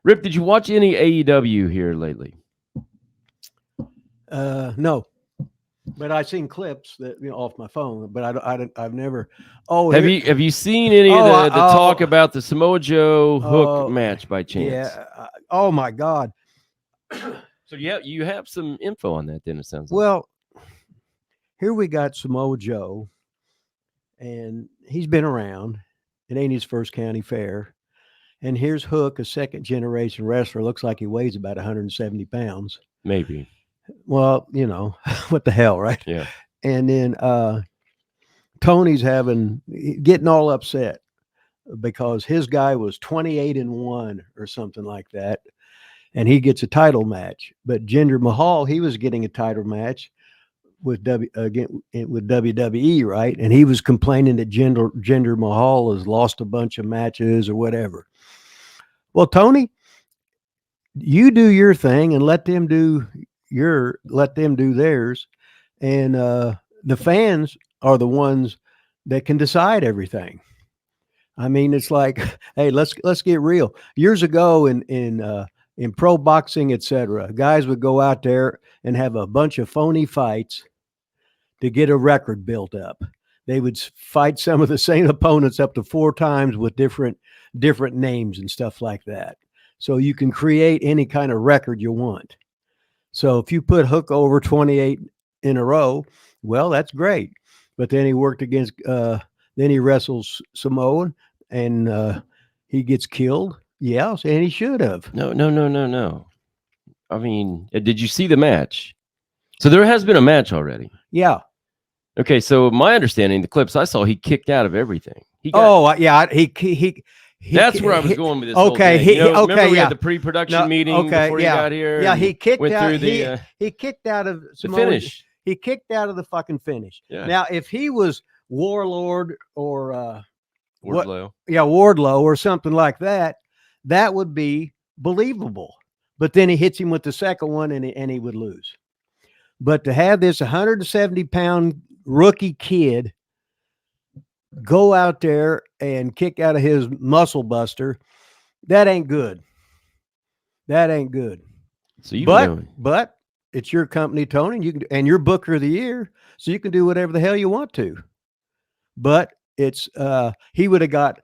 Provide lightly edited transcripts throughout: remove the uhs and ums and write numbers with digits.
Rip, did you watch any AEW here lately? No, but I've seen clips that off my phone, but I've never. Have you seen any of the talk about the Samoa Joe Hook match by chance? Yeah. Oh my God. So yeah, you have some info on that. Then it sounds like. Well, here we got Samoa Joe, and he's been around. It ain't his first county fair. And here's Hook, a second generation wrestler. Looks like he weighs about 170 pounds. Maybe. Well, what the hell, right? Yeah. And then Tony's getting all upset because his guy was 28-1 or something like that, and he gets a title match. But Jinder Mahal, he was getting a title match with WWE, right? And he was complaining that Jinder Mahal has lost a bunch of matches or whatever. Well, Tony, you do your thing and let them do theirs, and the fans are the ones that can decide everything. I mean, it's like, hey, let's get real. Years ago in pro boxing, etc., guys would go out there and have a bunch of phony fights to get a record built up. They would fight some of the same opponents up to 4 times with different names and stuff like that. So you can create any kind of record you want. So if you put Hook over 28 in a row, well, that's great. But then he worked against, then he wrestles Samoan, and he gets killed. Yeah, and he should have. No. I mean, did you see the match? So there has been a match already. Yeah. Okay, so my understanding, the clips I saw, he kicked out of everything. He That's where I was going with this. Okay, remember we had the pre-production meeting before you got here. Yeah, he kicked out. He kicked out of the finish. He kicked out of the fucking finish. Yeah. Now, if he was Warlord or Wardlow, Wardlow or something like that, that would be believable. But then he hits him with the second one, and he would lose. But to have this 170-pound rookie kid go out there and kick out of his muscle buster, that ain't good. That ain't good. So but it's your company, Tony, and you're Booker of the Year, so you can do whatever the hell you want to. But it's he would have got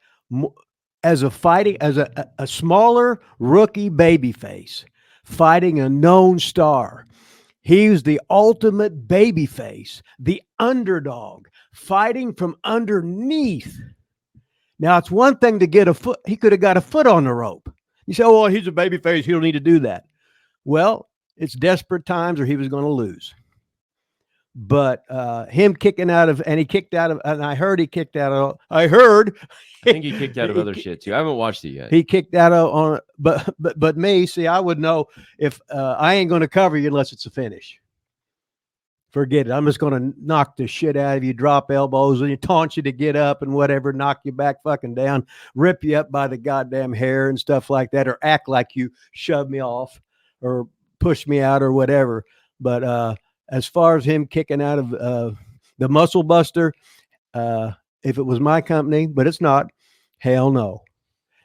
as a smaller rookie babyface fighting a known star. He's the ultimate babyface, the underdog, fighting from underneath. Now, it's one thing to get a foot. He could have got a foot on the rope. You say, oh, well, he's a babyface. He don't need to do that. Well, it's desperate times or he was going to lose. But him kicking out of, and he kicked out of, and I heard he kicked out of, I think he kicked out of other shit too. I haven't watched it yet. He kicked out of, but me, see, I would know if I ain't going to cover you unless it's a finish. Forget it. I'm just going to knock the shit out of you, drop elbows, and you taunt you to get up and whatever, knock you back fucking down, rip you up by the goddamn hair and stuff like that, or act like you shoved me off or pushed me out or whatever. But as far as him kicking out of the Muscle Buster, if it was my company, but it's not, hell no.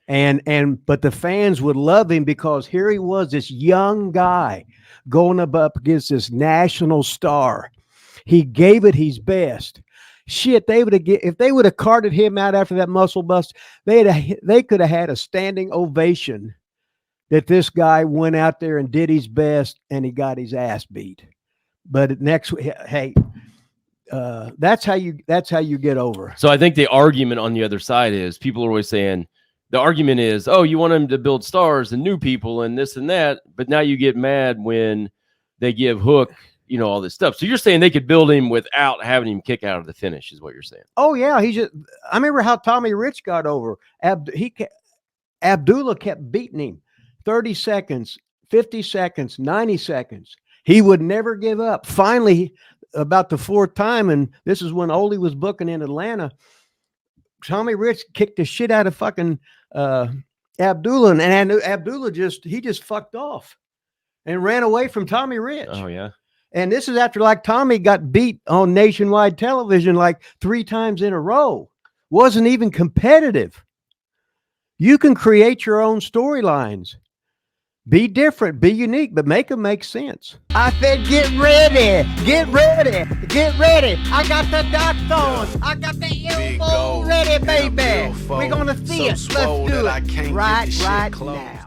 But the fans would love him because here he was, this young guy going up against this national star. He gave it his best. Shit, if they would have carted him out after that muscle bust, they could have had a standing ovation that this guy went out there and did his best and he got his ass beat. But hey, that's how you get over. So I think the argument on the other side is people are always saying the argument is, oh, you want him to build stars and new people and this and that, but now you get mad when they give Hook, all this stuff. So you're saying they could build him without having him kick out of the finish, is what you're saying? Oh yeah, I remember how Tommy Rich got over. Abdullah kept beating him 30 seconds, 50 seconds, 90 seconds. He would never give up. Finally, about the 4th time, and this is when Ole was booking in Atlanta, Tommy Rich kicked the shit out of fucking Abdullah, and Abdullah just fucked off and ran away from Tommy Rich. Oh yeah. And this is after Tommy got beat on nationwide television 3 times in a row. Wasn't even competitive. You can create your own storylines. Be different, be unique, but make them make sense. I said, get ready, get ready, get ready. I got the dots on. I got the elbow ready, baby. We're going to see it. Let's do it right now.